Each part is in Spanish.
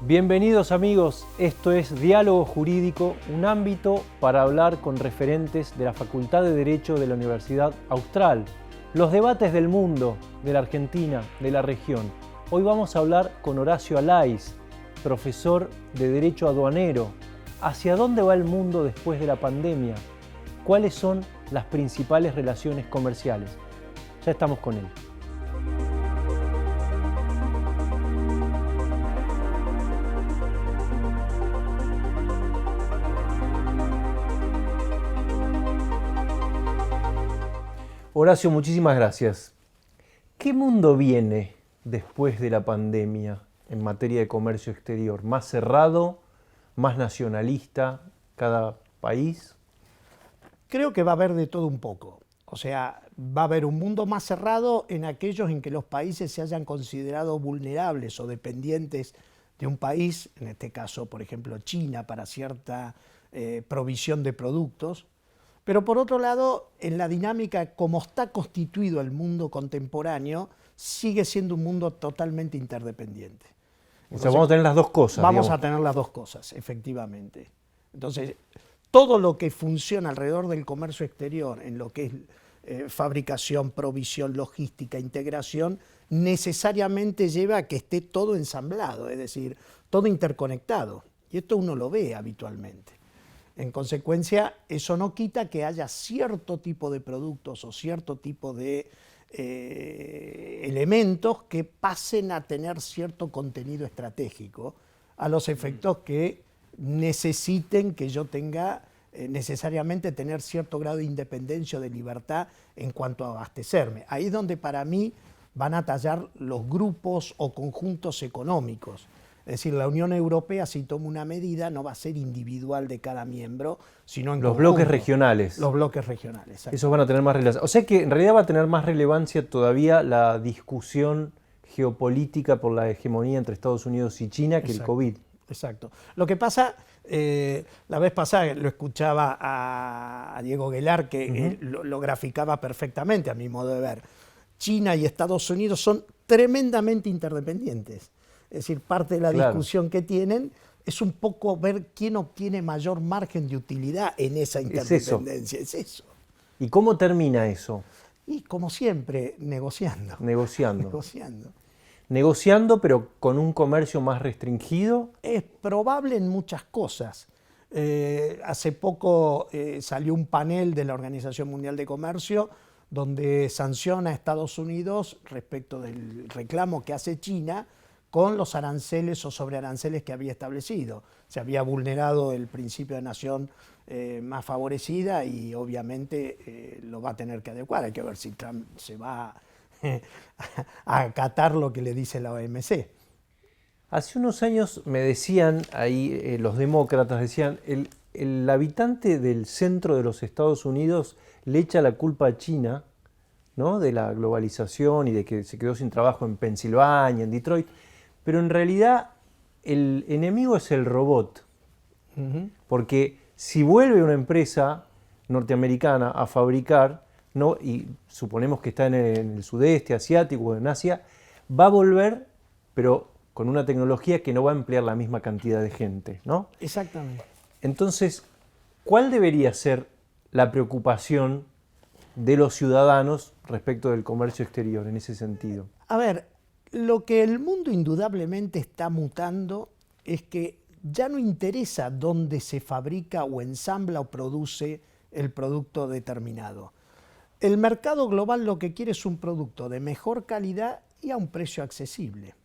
Bienvenidos amigos, esto es Diálogo Jurídico, un ámbito para hablar con referentes de la Facultad de Derecho de la Universidad Austral. Los debates del mundo, de la Argentina, de la región. Hoy vamos a hablar con Horacio Alaiz, profesor de Derecho Aduanero. ¿Hacia dónde va el mundo después de la pandemia? ¿Cuáles son las principales relaciones comerciales? Ya estamos con él. Horacio, muchísimas gracias. ¿Qué mundo viene después de la pandemia en materia de comercio exterior? ¿Más cerrado, más nacionalista cada país? Creo que va a haber de todo un poco. O sea, va a haber un mundo más cerrado en aquellos en que los países se hayan considerado vulnerables o dependientes de un país, en este caso, por ejemplo, China, para cierta provisión de productos. Pero por otro lado, en la dinámica como está constituido el mundo contemporáneo, sigue siendo un mundo totalmente interdependiente. O sea, vamos a tener las dos cosas. Vamos a tener las dos cosas, efectivamente. Entonces, todo lo que funciona alrededor del comercio exterior, en lo que es fabricación, provisión, logística, integración, necesariamente lleva a que esté todo ensamblado, es decir, todo interconectado. Y esto uno lo ve habitualmente. En consecuencia, eso no quita que haya cierto tipo de productos o cierto tipo de elementos que pasen a tener cierto contenido estratégico a los efectos que necesiten que yo tenga necesariamente tener cierto grado de independencia o de libertad en cuanto a abastecerme. Ahí es donde para mí van a tallar los grupos o conjuntos económicos. Es decir, la Unión Europea, si toma una medida, no va a ser individual de cada miembro, sino en los conjunto. bloques regionales. Los bloques regionales. Esos van a tener más relevancia. O sea que en realidad va a tener más relevancia todavía la discusión geopolítica por la hegemonía entre Estados Unidos y China que el COVID. Exacto. Lo que pasa, la vez pasada lo escuchaba a Diego Guelar, que lo graficaba perfectamente a mi modo de ver. China y Estados Unidos son tremendamente interdependientes. Es decir, parte de la discusión que tienen es un poco ver quién obtiene mayor margen de utilidad en esa interdependencia. Es eso. ¿Y cómo termina eso? Y como siempre, negociando. Negociando, pero con un comercio más restringido. Es probable en muchas cosas. Hace poco salió un panel de la Organización Mundial de Comercio donde sanciona a Estados Unidos respecto del reclamo que hace China con los aranceles o sobrearanceles que había establecido. Se había vulnerado el principio de nación más favorecida y obviamente lo va a tener que adecuar. Hay que ver si Trump se va a acatar lo que le dice la OMC. Hace unos años me decían, ahí los demócratas decían, el habitante del centro de los Estados Unidos le echa la culpa a China, ¿no?, de la globalización y de que se quedó sin trabajo en Pensilvania, en Detroit. Pero en realidad el enemigo es el robot, porque si vuelve una empresa norteamericana a fabricar, ¿no?, y suponemos que está en el sudeste asiático o en Asia, va a volver, pero con una tecnología que no va a emplear la misma cantidad de gente, ¿no? Exactamente. Entonces, ¿cuál debería ser la preocupación de los ciudadanos respecto del comercio exterior en ese sentido? A ver, lo que el mundo indudablemente está mutando es que ya no interesa dónde se fabrica o ensambla o produce el producto determinado. El mercado global lo que quiere es un producto de mejor calidad y a un precio accesible.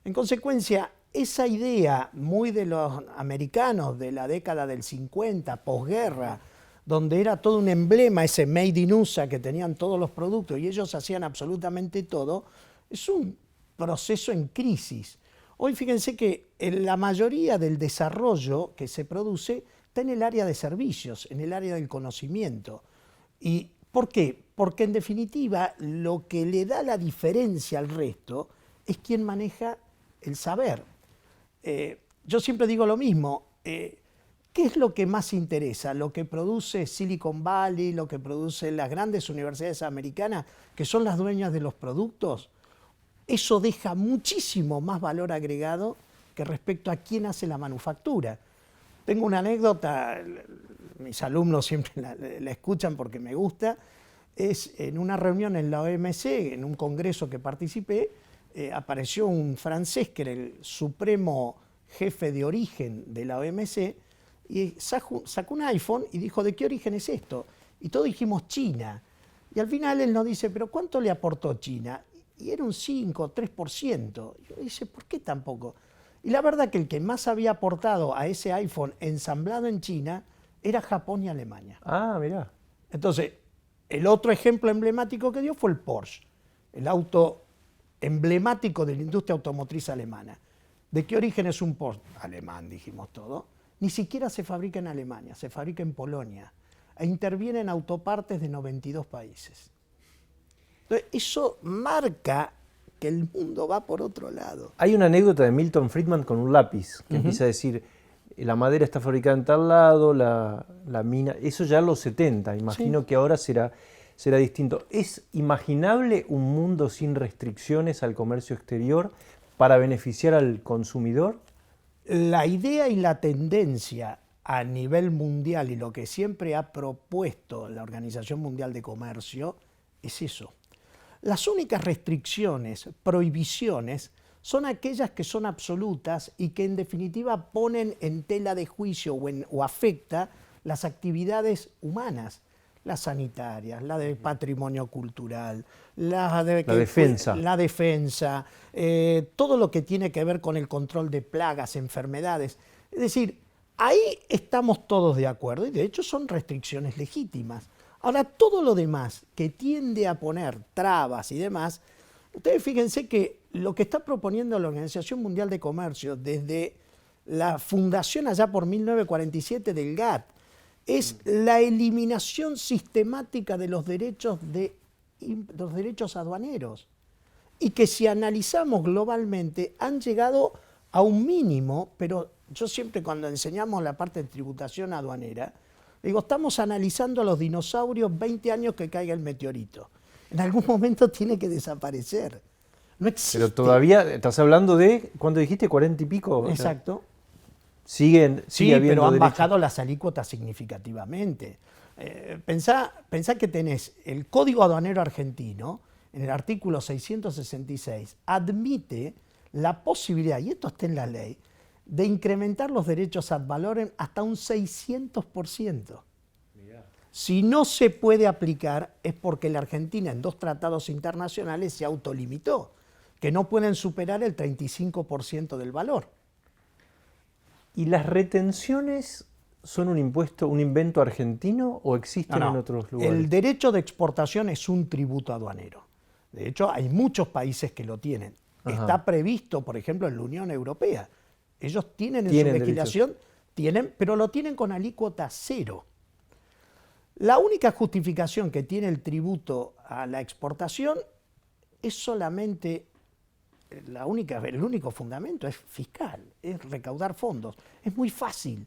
En consecuencia, esa idea muy de los americanos de la década del 50, posguerra, donde era todo un emblema, ese Made in USA que tenían todos los productos y ellos hacían absolutamente todo, es un proceso en crisis. Hoy fíjense que la mayoría del desarrollo que se produce está en el área de servicios, en el área del conocimiento. ¿Y por qué? Porque en definitiva lo que le da la diferencia al resto es quien maneja el saber. Yo siempre digo lo mismo, ¿qué es lo que más interesa? Lo que produce Silicon Valley, lo que producen las grandes universidades americanas, que son las dueñas de los productos. Eso deja muchísimo más valor agregado que que respecto a quién hace la manufactura. Tengo una anécdota, mis alumnos siempre la escuchan porque me gusta, es en una reunión en la OMC, en un congreso que participé, apareció un francés que era el supremo jefe de origen de la OMC y sacó un iPhone y dijo, ¿de qué origen es esto? Y todos dijimos China. Y al final él nos dice, ¿pero cuánto le aportó China? Y era un 5 o 3%. Y yo dice, ¿por qué tan poco? Y la verdad que el que más había aportado a ese iPhone ensamblado en China era Japón y Alemania. Ah, mirá. Entonces, el otro ejemplo emblemático que dio fue el Porsche, el auto emblemático de la industria automotriz alemana. ¿De qué origen es un Porsche? Alemán, dijimos todo. Ni siquiera se fabrica en Alemania, se fabrica en Polonia. E interviene en autopartes de 92 países. Entonces, eso marca que el mundo va por otro lado. Hay una anécdota de Milton Friedman con un lápiz que empieza a decir, la madera está fabricada en tal lado, la mina, eso ya en los 70, imagino que ahora será distinto. ¿Es imaginable un mundo sin restricciones al comercio exterior para beneficiar al consumidor? La idea y la tendencia a nivel mundial y lo que siempre ha propuesto la Organización Mundial de Comercio es eso. Las únicas restricciones, prohibiciones, son aquellas que son absolutas y que en definitiva ponen en tela de juicio o afecta las actividades humanas, las sanitarias, la de patrimonio cultural, la defensa, todo lo que tiene que ver con el control de plagas, enfermedades. Es decir, ahí estamos todos de acuerdo y de hecho son restricciones legítimas. Ahora, todo lo demás que tiende a poner trabas y demás, ustedes fíjense que lo que está proponiendo la Organización Mundial de Comercio desde la fundación allá por 1947 del GATT es la eliminación sistemática de los derechos aduaneros y que si analizamos globalmente han llegado a un mínimo, pero yo siempre cuando enseñamos la parte de tributación aduanera, digo, estamos analizando a los dinosaurios 20 años que caiga el meteorito. En algún momento tiene que desaparecer. No existe. Pero todavía, estás hablando de, ¿cuánto dijiste? ¿40 y pico? Exacto. Sigue Sí, habiendo pero han derechos. bajado las alícuotas significativamente. Pensá que tenés el Código Aduanero Argentino, en el artículo 666, admite la posibilidad, y esto está en la ley, de incrementar los derechos ad valorem hasta un 600%. Si no se puede aplicar es porque la Argentina en 2 tratados internacionales se autolimitó, que no pueden superar el 35% del valor. ¿Y las retenciones son un impuesto, un invento argentino o existen en otros lugares? El derecho de exportación es un tributo aduanero. De hecho, hay muchos países que lo tienen. Ajá. Está previsto, por ejemplo, en la Unión Europea. Ellos tienen en Tienen su legislación, pero lo tienen con alícuota cero. La única justificación que tiene el tributo a la exportación es solamente, el único fundamento es fiscal, es recaudar fondos. Es muy fácil.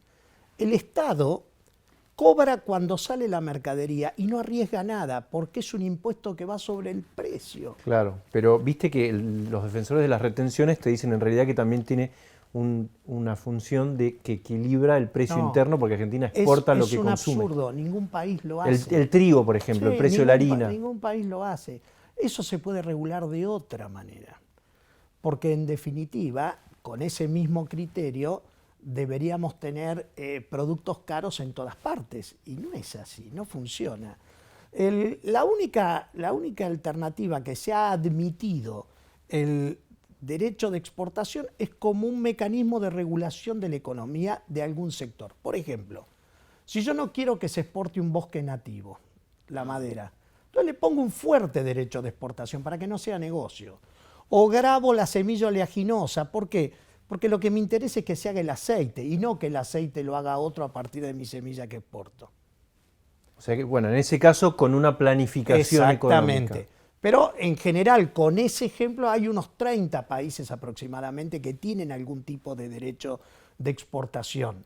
El Estado cobra cuando sale la mercadería y no arriesga nada porque es un impuesto que va sobre el precio. Claro, pero viste que los defensores de las retenciones te dicen en realidad que también tiene una función de que equilibra el precio interno porque Argentina exporta lo que consume. Es un absurdo, ningún país lo hace. El trigo, por ejemplo, el precio de la harina. Ningún país lo hace. Eso se puede regular de otra manera. Porque en definitiva, con ese mismo criterio, deberíamos tener productos caros en todas partes. Y no es así, no funciona. La única alternativa que se ha admitido el derecho de exportación es como un mecanismo de regulación de la economía de algún sector. Por ejemplo, si yo no quiero que se exporte un bosque nativo, la madera, entonces le pongo un fuerte derecho de exportación para que no sea negocio. O grabo la semilla oleaginosa. ¿Por qué? Porque lo que me interesa es que se haga el aceite y no que el aceite lo haga otro a partir de mi semilla que exporto. O sea que, bueno, en ese caso con una planificación económica. Exactamente. Pero en general, con ese ejemplo, hay unos 30 países aproximadamente que tienen algún tipo de derecho de exportación.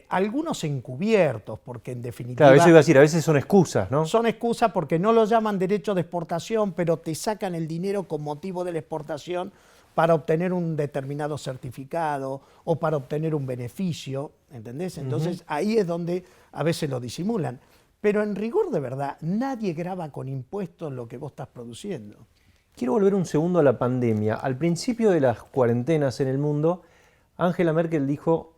Algunos encubiertos, porque en definitiva... Claro, eso iba a decir, a veces son excusas, ¿no? Son excusas porque no lo llaman derecho de exportación, pero te sacan el dinero con motivo de la exportación para obtener un determinado certificado o para obtener un beneficio, ¿entendés? Entonces ahí es donde a veces lo disimulan. Pero en rigor de verdad, nadie graba con impuestos lo que vos estás produciendo. Quiero volver un segundo a la pandemia. Al principio de las cuarentenas en el mundo, Angela Merkel dijo,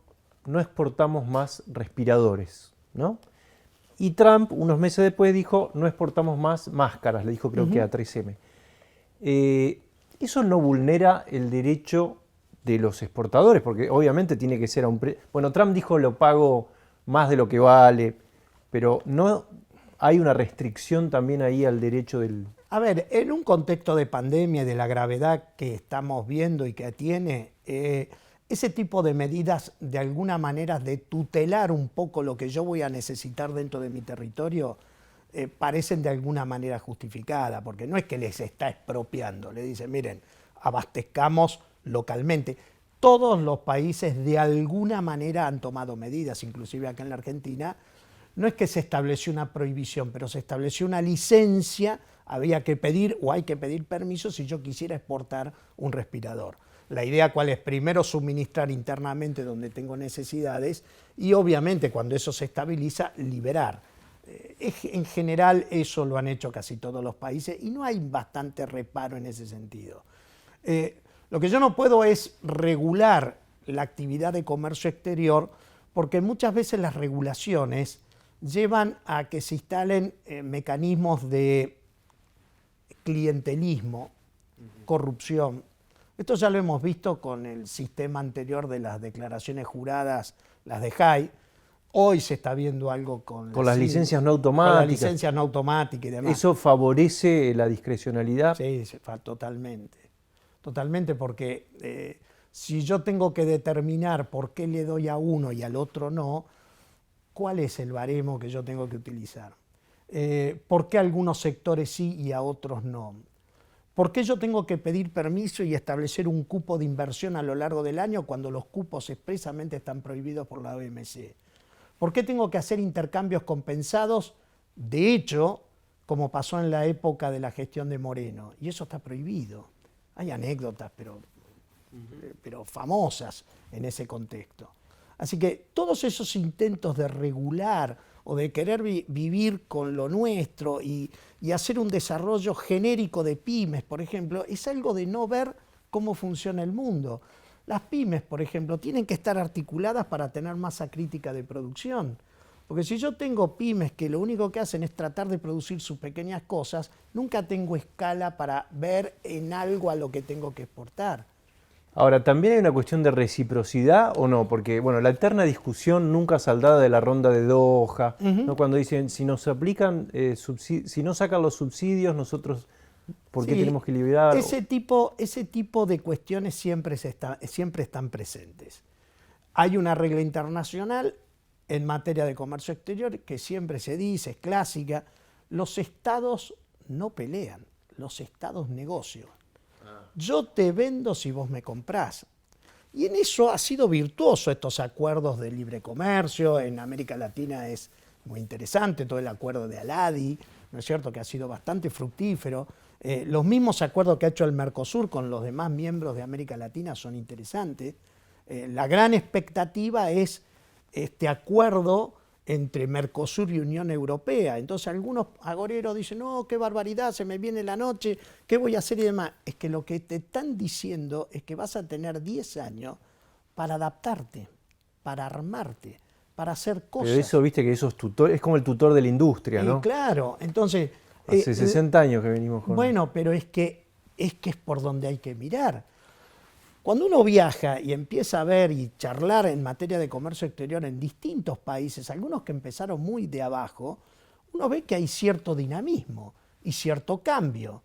no exportamos más respiradores, ¿no? Y Trump, unos meses después, dijo, no exportamos más máscaras, le dijo creo que a 3M. Eso no vulnera el derecho de los exportadores, porque obviamente tiene que ser a un precio. Bueno, Trump dijo, lo pago más de lo que vale, pero no hay una restricción también ahí al derecho del... A ver, en un contexto de pandemia y de la gravedad que estamos viendo y que tiene, ese tipo de medidas, de alguna manera, de tutelar un poco lo que yo voy a necesitar dentro de mi territorio, parecen de alguna manera justificadas, porque no es que les está expropiando, le dicen, miren, abastezcamos localmente. Todos los países de alguna manera han tomado medidas, inclusive acá en la Argentina. No es que se estableció una prohibición, pero se estableció una licencia, había que pedir o hay que pedir permiso si yo quisiera exportar un respirador. La idea cuál es, primero suministrar internamente donde tengo necesidades y obviamente cuando eso se estabiliza, liberar. En general eso lo han hecho casi todos los países y no hay bastante reparo en ese sentido. Lo que yo no puedo es regular la actividad de comercio exterior porque muchas veces las regulaciones llevan a que se instalen mecanismos de clientelismo, corrupción. Esto ya lo hemos visto con el sistema anterior de las declaraciones juradas, las de Jai. Hoy se está viendo algo con las licencias no automáticas. Con las licencias no automáticas y demás. ¿Eso favorece la discrecionalidad? Sí, totalmente. Totalmente, porque si yo tengo que determinar por qué le doy a uno y al otro no, ¿cuál es el baremo que yo tengo que utilizar? ¿Por qué a algunos sectores sí y a otros no? ¿Por qué yo tengo que pedir permiso y establecer un cupo de inversión a lo largo del año cuando los cupos expresamente están prohibidos por la OMC? ¿Por qué tengo que hacer intercambios compensados? De hecho, como pasó en la época de la gestión de Moreno, y eso está prohibido. Hay anécdotas, pero famosas en ese contexto. Así que todos esos intentos de regular o de querer vivir con lo nuestro y hacer un desarrollo genérico de pymes, por ejemplo, es algo de no ver cómo funciona el mundo. Las pymes, por ejemplo, tienen que estar articuladas para tener masa crítica de producción. Porque si yo tengo pymes que lo único que hacen es tratar de producir sus pequeñas cosas, nunca tengo escala para ver en algo a lo que tengo que exportar. Ahora, ¿también hay una cuestión de reciprocidad o no? Porque, bueno, la eterna discusión nunca saldada de la ronda de Doha, ¿no? Cuando dicen, si nos aplican, si no sacan los subsidios, nosotros, ¿por qué tenemos que liberar? Ese tipo de cuestiones siempre están presentes. Hay una regla internacional en materia de comercio exterior que siempre se dice, es clásica, los estados no pelean, los estados negocian. Yo te vendo si vos me comprás. Y en eso ha sido virtuoso estos acuerdos de libre comercio. En América Latina es muy interesante todo el acuerdo de Aladi, ¿no es cierto?, que ha sido bastante fructífero. Los mismos acuerdos que ha hecho el Mercosur con los demás miembros de América Latina son interesantes. La gran expectativa es este acuerdo entre Mercosur y Unión Europea. Entonces algunos agoreros dicen, no, qué barbaridad, se me viene la noche, ¿qué voy a hacer y demás? Es que lo que te están diciendo es que vas a tener 10 años para adaptarte, para armarte, para hacer cosas. Pero eso, viste que eso es como el tutor de la industria, ¿no? Claro, entonces... Hace 60 años que venimos con... Bueno, pero es que es por donde hay que mirar. Cuando uno viaja y empieza a ver y charlar en materia de comercio exterior en distintos países, algunos que empezaron muy de abajo, uno ve que hay cierto dinamismo y cierto cambio.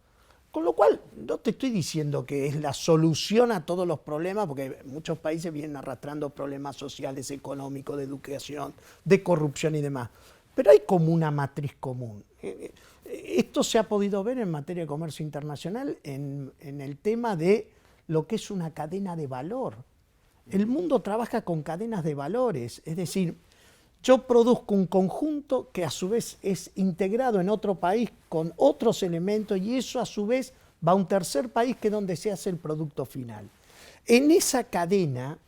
Con lo cual, no te estoy diciendo que es la solución a todos los problemas, porque muchos países vienen arrastrando problemas sociales, económicos, de educación, de corrupción y demás. Pero hay como una matriz común. Esto se ha podido ver en materia de comercio internacional en el tema de lo que es una cadena de valor. El mundo trabaja con cadenas de valores, es decir, yo produzco un conjunto que a su vez es integrado en otro país con otros elementos y eso a su vez va a un tercer país que es donde se hace el producto final. En esa cadena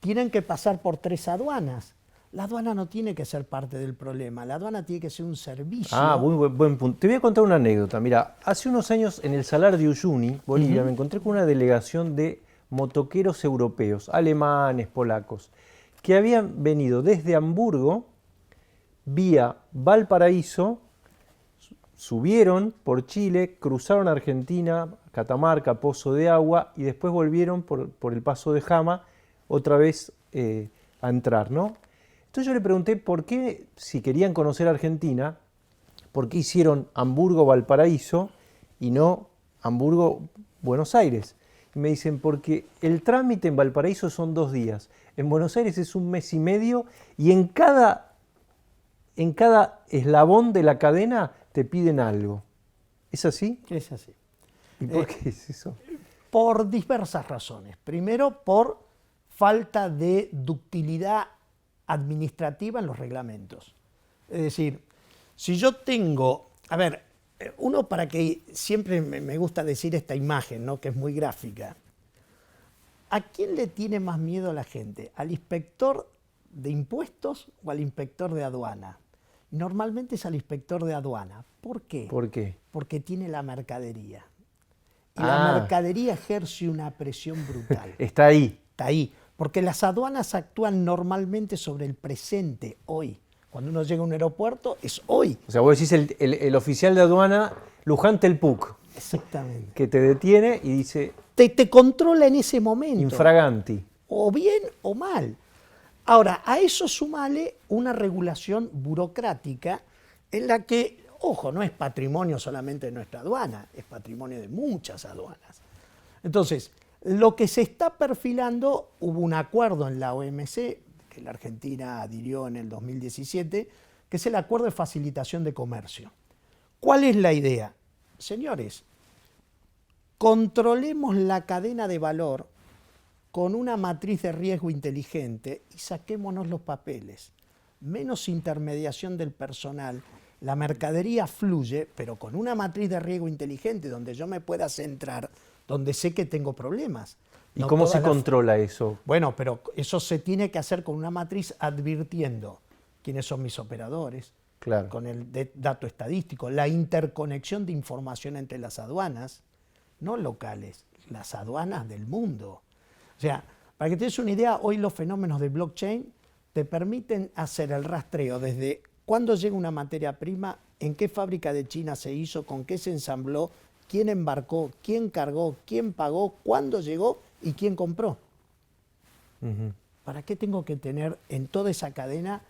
tienen que pasar por 3 aduanas. La aduana no tiene que ser parte del problema, la aduana tiene que ser un servicio. Ah, muy buen punto. Te voy a contar una anécdota. Mira, hace unos años en el Salar de Uyuni, Bolivia, me encontré con una delegación de motoqueros europeos, alemanes, polacos, que habían venido desde Hamburgo, vía Valparaíso, subieron por Chile, cruzaron Argentina, Catamarca, Pozo de Agua, y después volvieron por el Paso de Jama, otra vez a entrar, ¿no? Entonces yo le pregunté por qué, si querían conocer Argentina, por qué hicieron Hamburgo-Valparaíso y no Hamburgo-Buenos Aires. Y me dicen, porque el trámite en Valparaíso son 2 días, en Buenos Aires es 1 mes y medio, y en cada eslabón de la cadena te piden algo. ¿Es así? Es así. ¿Y por qué es eso? Por diversas razones. Primero, por falta de ductilidad administrativa en los reglamentos. Es decir, si yo tengo, a ver, uno para que siempre me gusta decir esta imagen, ¿no?, que es muy gráfica. ¿A quién le tiene más miedo la gente? ¿Al inspector de impuestos o al inspector de aduana? Normalmente es al inspector de aduana. ¿Por qué? ¿Por qué? Porque tiene la mercadería. Y la mercadería ejerce una presión brutal. Está ahí. Está ahí. Porque las aduanas actúan normalmente sobre el presente, hoy. Cuando uno llega a un aeropuerto, es hoy. O sea, vos decís el oficial de aduana, Luján Telpuc, Exactamente. que te detiene y dice Te controla en ese momento. infraganti. O bien o mal. Ahora, a eso sumale una regulación burocrática en la que, ojo, no es patrimonio solamente de nuestra aduana, es patrimonio de muchas aduanas. Entonces, lo que se está perfilando, hubo un acuerdo en la OMC, que la Argentina adhirió en el 2017, que es el Acuerdo de Facilitación de Comercio. ¿Cuál es la idea? Señores, controlemos la cadena de valor con una matriz de riesgo inteligente y saquémonos los papeles. Menos intermediación del personal, la mercadería fluye, pero con una matriz de riesgo inteligente donde yo me pueda centrar, donde sé que tengo problemas. ¿Y No cómo todas se controla eso? Bueno, pero eso se tiene que hacer con una matriz advirtiendo quiénes son mis operadores, Claro. con el dato estadístico, la interconexión de información entre las aduanas, no locales, las aduanas del mundo. O sea, para que te des una idea, hoy los fenómenos de blockchain te permiten hacer el rastreo desde cuándo llega una materia prima, en qué fábrica de China se hizo, con qué se ensambló, quién embarcó, quién cargó, quién pagó, cuándo llegó y quién compró. ¿Para qué tengo que tener en toda esa cadena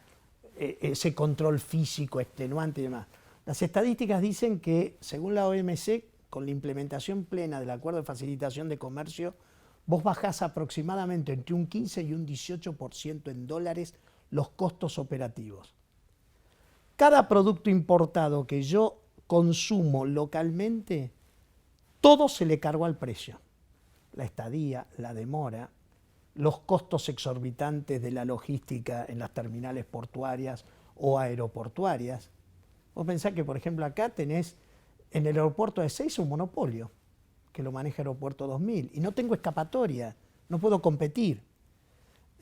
ese control físico, extenuante y demás? Las estadísticas dicen que, según la OMC, con la implementación plena del Acuerdo de Facilitación de Comercio, vos bajás aproximadamente entre un 15 y un 18% en dólares los costos operativos. Cada producto importado que yo consumo localmente, todo se le cargó al precio. La estadía, la demora, los costos exorbitantes de la logística en las terminales portuarias o aeroportuarias. Vos pensás que, por ejemplo, acá tenés en el aeropuerto de Ezeiza un monopolio que lo maneja Aeropuerto 2000 y no tengo escapatoria, no puedo competir.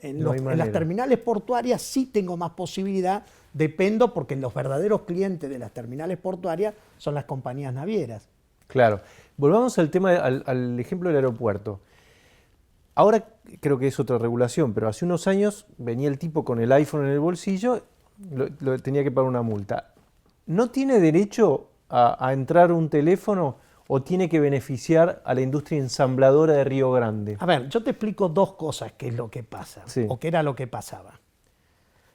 En las terminales portuarias sí tengo más posibilidad, dependo porque los verdaderos clientes de las terminales portuarias son las compañías navieras. Claro. Volvamos al tema, al ejemplo del aeropuerto. Ahora creo que es otra regulación, pero hace unos años venía el tipo con el iPhone en el bolsillo, tenía que pagar una multa. ¿No tiene derecho a entrar un teléfono o tiene que beneficiar a la industria ensambladora de Río Grande? A ver, yo te explico 2 cosas que es lo que pasa, Sí. o que era lo que pasaba.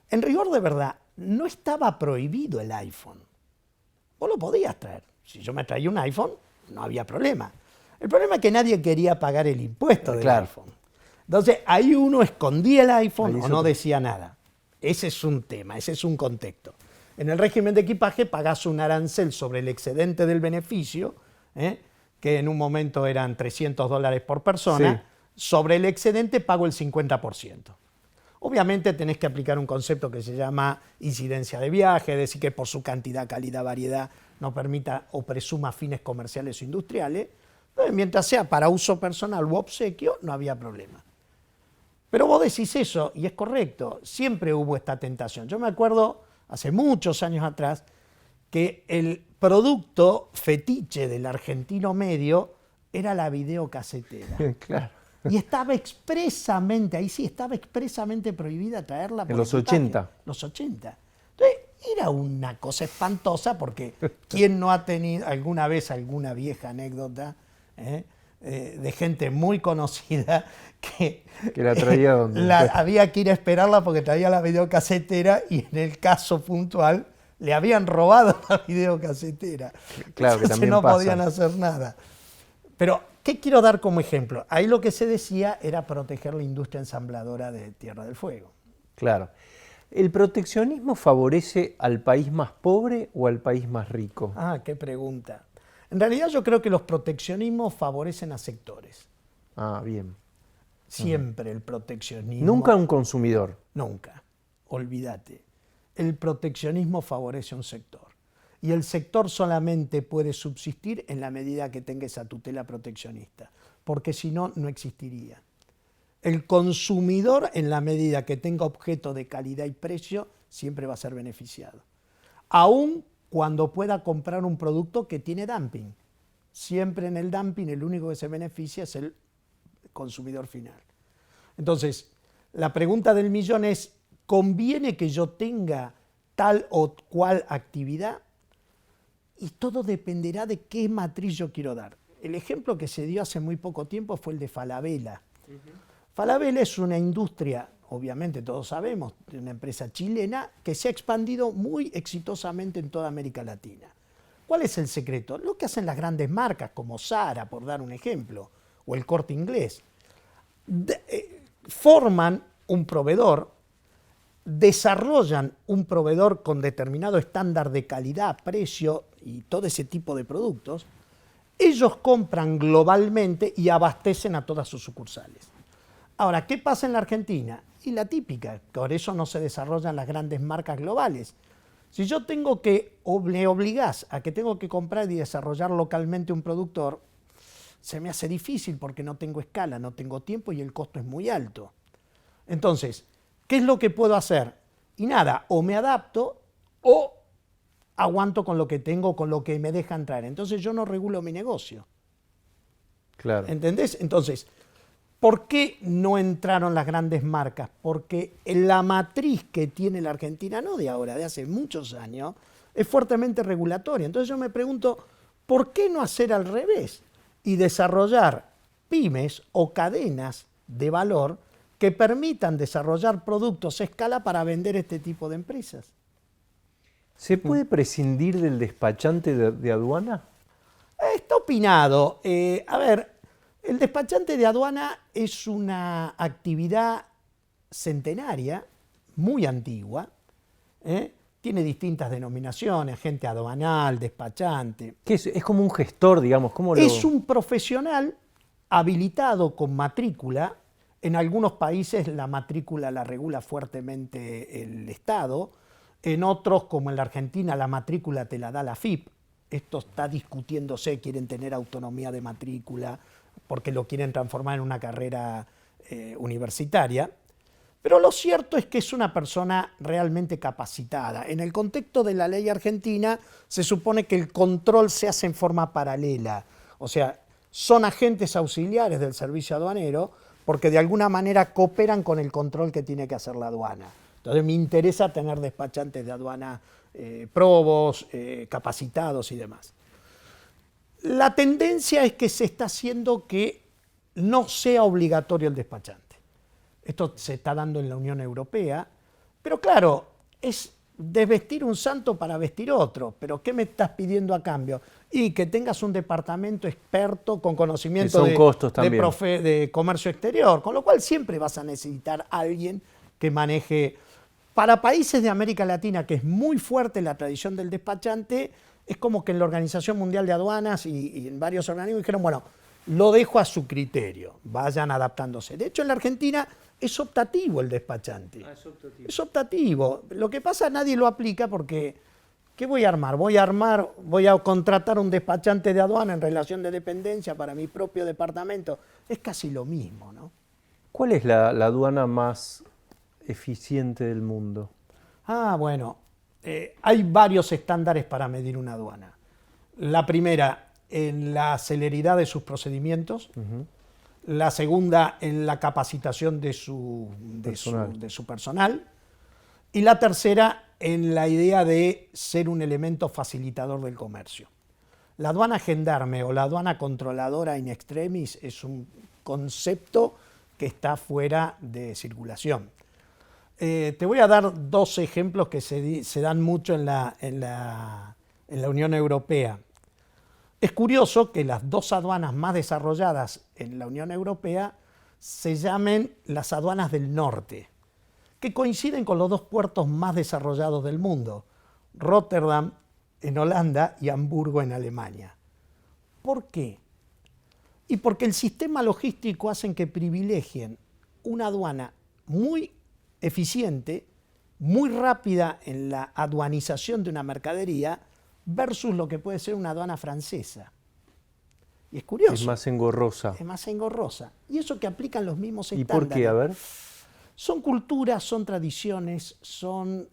En rigor de verdad, no estaba prohibido el iPhone. Vos lo podías traer. Si yo me traía un iPhone, no había problema. El problema es que nadie quería pagar el impuesto del iPhone. Entonces, ahí uno escondía el iPhone o no decía nada. Ese es un tema, ese es un contexto. En el régimen de equipaje pagás un arancel sobre el excedente del beneficio, que en un momento eran $300 por persona. Sí. Sobre el excedente pago el 50%. Obviamente tenés que aplicar un concepto que se llama incidencia de viaje, es decir, que por su cantidad, calidad, variedad no permita o presuma fines comerciales o industriales. Mientras sea para uso personal u obsequio, no había problema. Pero vos decís eso, y es correcto, siempre hubo esta tentación. Yo me acuerdo, hace muchos años atrás, que el producto fetiche del argentino medio era la videocasetera. Claro. Y estaba expresamente, ahí sí, estaba expresamente prohibida traerla. En los 80. Los 80. Entonces, era una cosa espantosa porque ¿quién no ha tenido alguna vez alguna vieja anécdota de gente muy conocida que la traía donde había que ir a esperarla porque traía la videocasetera y en el caso puntual le habían robado la videocasetera. Claro, que también no pasa. podían hacer nada. Pero, ¿qué quiero dar como ejemplo? Ahí lo que se decía era proteger la industria ensambladora de Tierra del Fuego. Claro. ¿El proteccionismo favorece al país más pobre o al país más rico? Ah, qué pregunta. En realidad yo creo que los proteccionismos favorecen a sectores. Ah, bien. Siempre el proteccionismo. Nunca a un consumidor. Nunca. Olvídate. El proteccionismo favorece a un sector. Y el sector solamente puede subsistir en la medida que tenga esa tutela proteccionista, porque si no, no existiría. El consumidor, en la medida que tenga objeto de calidad y precio, siempre va a ser beneficiado. Aún cuando pueda comprar un producto que tiene dumping. Siempre en el dumping el único que se beneficia es el consumidor final. Entonces, la pregunta del millón es, ¿conviene que yo tenga tal o cual actividad? Y todo dependerá de qué matriz yo quiero dar. El ejemplo que se dio hace muy poco tiempo fue el de Falabella. Falabella es una industria, obviamente todos sabemos, de una empresa chilena que se ha expandido muy exitosamente en toda América Latina. ¿Cuál es el secreto? Lo que hacen las grandes marcas como Zara, por dar un ejemplo, o el Corte Inglés. Forman un proveedor, desarrollan un proveedor con determinado estándar de calidad, precio y todo ese tipo de productos. Ellos compran globalmente y abastecen a todas sus sucursales. Ahora, ¿qué pasa en la Argentina? Y la típica, por eso no se desarrollan las grandes marcas globales. Si yo tengo que, o me obligás a que tengo que comprar y desarrollar localmente un productor, se me hace difícil porque no tengo escala, no tengo tiempo y el costo es muy alto. Entonces, ¿qué es lo que puedo hacer? Y nada, o me adapto o aguanto con lo que tengo, con lo que me dejan traer. Entonces yo no regulo mi negocio. Claro. ¿Entendés? Entonces, ¿por qué no entraron las grandes marcas? Porque la matriz que tiene la Argentina, no de ahora, de hace muchos años, es fuertemente regulatoria. Entonces yo me pregunto, ¿por qué no hacer al revés? Y desarrollar pymes o cadenas de valor que permitan desarrollar productos a escala para vender este tipo de empresas. ¿Se puede prescindir del despachante de aduana? Está opinado. A ver, el despachante de aduana es una actividad centenaria, muy antigua, tiene distintas denominaciones, agente aduanal, despachante. ¿Qué es? Es como un gestor, digamos. ¿Cómo Es un profesional habilitado con matrícula. En algunos países la matrícula la regula fuertemente el Estado. En otros, como en la Argentina, la matrícula te la da la AFIP. Esto está discutiéndose, quieren tener autonomía de matrícula porque lo quieren transformar en una carrera universitaria. Pero lo cierto es que es una persona realmente capacitada. En el contexto de la ley argentina se supone que el control se hace en forma paralela. O sea, son agentes auxiliares del servicio aduanero porque de alguna manera cooperan con el control que tiene que hacer la aduana. Entonces me interesa tener despachantes de aduana probos, capacitados y demás. La tendencia es que se está haciendo que no sea obligatorio el despachante. Esto se está dando en la Unión Europea, pero claro, es desvestir un santo para vestir otro. ¿Pero qué me estás pidiendo a cambio? Y que tengas un departamento experto con conocimiento de comercio exterior, con lo cual siempre vas a necesitar a alguien que maneje. Para países de América Latina, que es muy fuerte la tradición del despachante, es como que en la Organización Mundial de Aduanas y en varios organismos dijeron, bueno, lo dejo a su criterio, vayan adaptándose. De hecho, en la Argentina es optativo el despachante. Es optativo. Es optativo. Lo que pasa, nadie lo aplica porque ¿qué voy a armar? Voy a contratar un despachante de aduana en relación de dependencia para mi propio departamento. Es casi lo mismo, ¿no? ¿Cuál es la aduana más eficiente del mundo? Bueno, hay varios estándares para medir una aduana. La primera, en la celeridad de sus procedimientos. La segunda, en la capacitación de su personal. Y la tercera, en la idea de ser un elemento facilitador del comercio. La aduana gendarme o la aduana controladora in extremis es un concepto que está fuera de circulación. Te voy a dar dos ejemplos que se dan mucho en la Unión Europea. Es curioso que las dos aduanas más desarrolladas en la Unión Europea se llamen las aduanas del norte, que coinciden con los dos puertos más desarrollados del mundo, Rotterdam en Holanda y Hamburgo en Alemania. ¿Por qué? Y porque el sistema logístico hace que privilegien una aduana muy eficiente, muy rápida en la aduanización de una mercadería versus lo que puede ser una aduana francesa. Y es curioso. Es más engorrosa. Es más engorrosa. Y eso que aplican los mismos ¿Y estándares. por qué? A ver. Son culturas, son tradiciones, son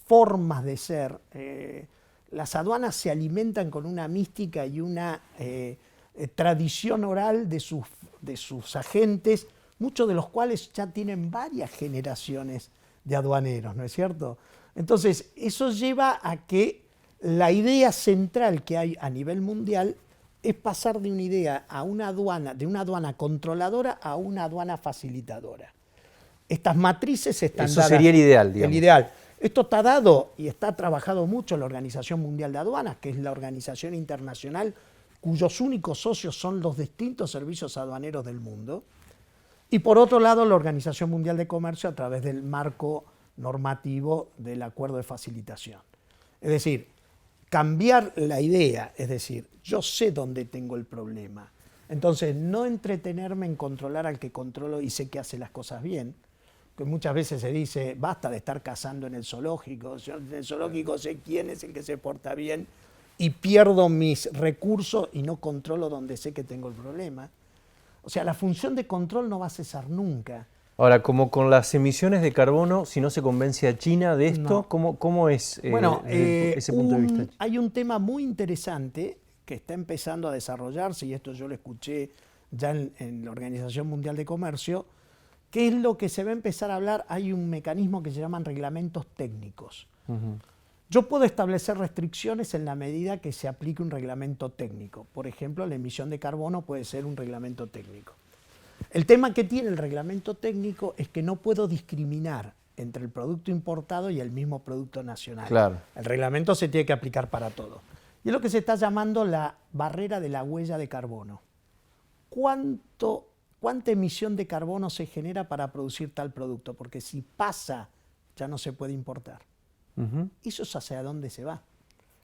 formas de ser. Las aduanas se alimentan con una mística y una tradición oral de sus agentes, muchos de los cuales ya tienen varias generaciones de aduaneros, ¿no es cierto? Entonces, eso lleva a que la idea central que hay a nivel mundial es pasar de una idea a una aduana, de una aduana controladora a una aduana facilitadora. Estas matrices están dadas. Eso sería el ideal, digamos. El ideal. Esto está dado y está trabajado mucho en la Organización Mundial de Aduanas, que es la organización internacional cuyos únicos socios son los distintos servicios aduaneros del mundo. Y por otro lado, la Organización Mundial de Comercio a través del marco normativo del Acuerdo de Facilitación. Es decir, cambiar la idea, es decir, yo sé dónde tengo el problema. Entonces, no entretenerme en controlar al que controlo y sé que hace las cosas bien, que muchas veces se dice, basta de estar cazando en el zoológico, yo en el zoológico sé quién es el que se porta bien y pierdo mis recursos y no controlo donde sé que tengo el problema. O sea, la función de control no va a cesar nunca. Ahora, como con las emisiones de carbono, si no se convence a China de esto, No. ¿cómo es desde ese punto de vista? Hay un tema muy interesante que está empezando a desarrollarse, y esto yo lo escuché ya en la Organización Mundial de Comercio, que es lo que se va a empezar a hablar. Hay un mecanismo que se llaman reglamentos técnicos. Yo puedo establecer restricciones en la medida que se aplique un reglamento técnico. Por ejemplo, la emisión de carbono puede ser un reglamento técnico. El tema que tiene el reglamento técnico es que no puedo discriminar entre el producto importado y el mismo producto nacional. Claro. El reglamento se tiene que aplicar para todo. Y es lo que se está llamando la barrera de la huella de carbono. ¿Cuánta emisión de carbono se genera para producir tal producto? Porque si pasa, ya no se puede importar. Eso es hacia dónde se va.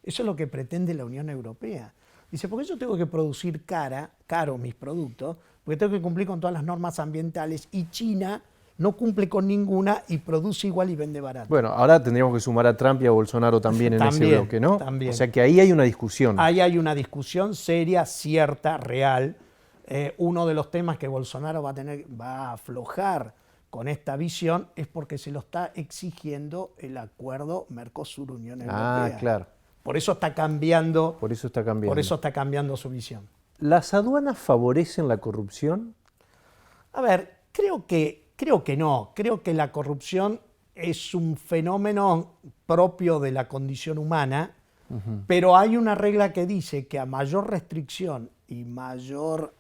Eso es lo que pretende la Unión Europea. Dice, ¿por qué yo tengo que producir caro mis productos? Porque tengo que cumplir con todas las normas ambientales y China no cumple con ninguna y produce igual y vende barato. Bueno, ahora tendríamos que sumar a Trump y a Bolsonaro también en ese bloque, ¿no? También. O sea que ahí hay una discusión. Ahí hay una discusión seria, cierta, real. Uno de los temas que Bolsonaro va a aflojar con esta visión es porque se lo está exigiendo el acuerdo Mercosur-Unión Europea. Ah, claro. Por eso está cambiando. Por eso está cambiando. Por eso está cambiando su visión. ¿Las aduanas favorecen la corrupción? A ver, creo que no. Creo que la corrupción es un fenómeno propio de la condición humana, pero hay una regla que dice que a mayor restricción y mayor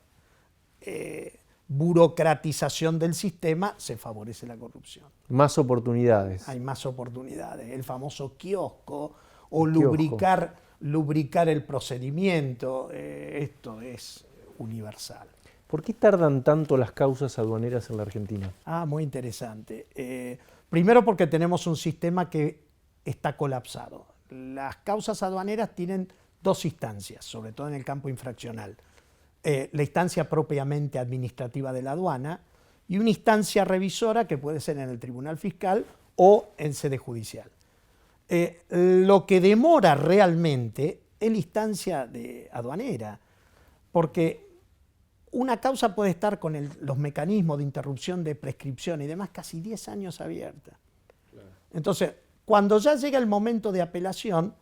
burocratización del sistema, se favorece la corrupción. Más oportunidades. Hay más oportunidades. El famoso kiosco o lubricar el procedimiento, esto es universal. ¿Por qué tardan tanto las causas aduaneras en la Argentina? Muy interesante. Primero porque tenemos un sistema que está colapsado. Las causas aduaneras tienen dos instancias, sobre todo en el campo infraccional. La instancia propiamente administrativa de la aduana, y una instancia revisora que puede ser en el Tribunal Fiscal o en sede judicial. Lo que demora realmente es la instancia aduanera, porque una causa puede estar con los mecanismos de interrupción de prescripción y demás casi 10 años abierta. Claro. Entonces, cuando ya llega el momento de apelación,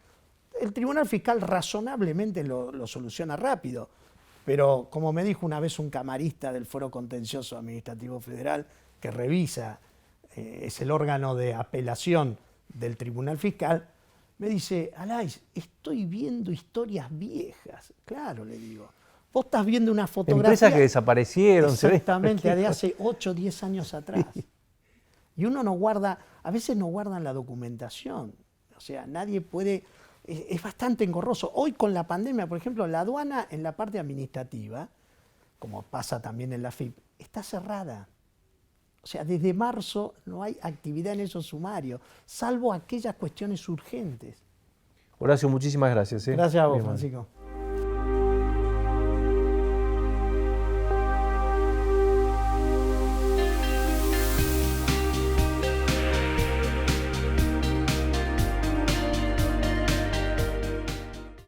el Tribunal Fiscal razonablemente lo soluciona rápido. Pero, como me dijo una vez un camarista del Foro Contencioso Administrativo Federal, que revisa, es el órgano de apelación del Tribunal Fiscal, me dice: Alais, estoy viendo historias viejas. Claro, le digo. Vos estás viendo una fotografía. Empresas que desaparecieron. Exactamente, de hace 8 o 10 años atrás. Y uno no guarda, a veces no guardan la documentación. O sea, nadie puede, es bastante engorroso. Hoy con la pandemia, por ejemplo, la aduana en la parte administrativa, como pasa también en la FIP, está cerrada. O sea, desde marzo no hay actividad en esos sumarios, salvo aquellas cuestiones urgentes. Horacio, muchísimas gracias. Gracias a vos, Francisco.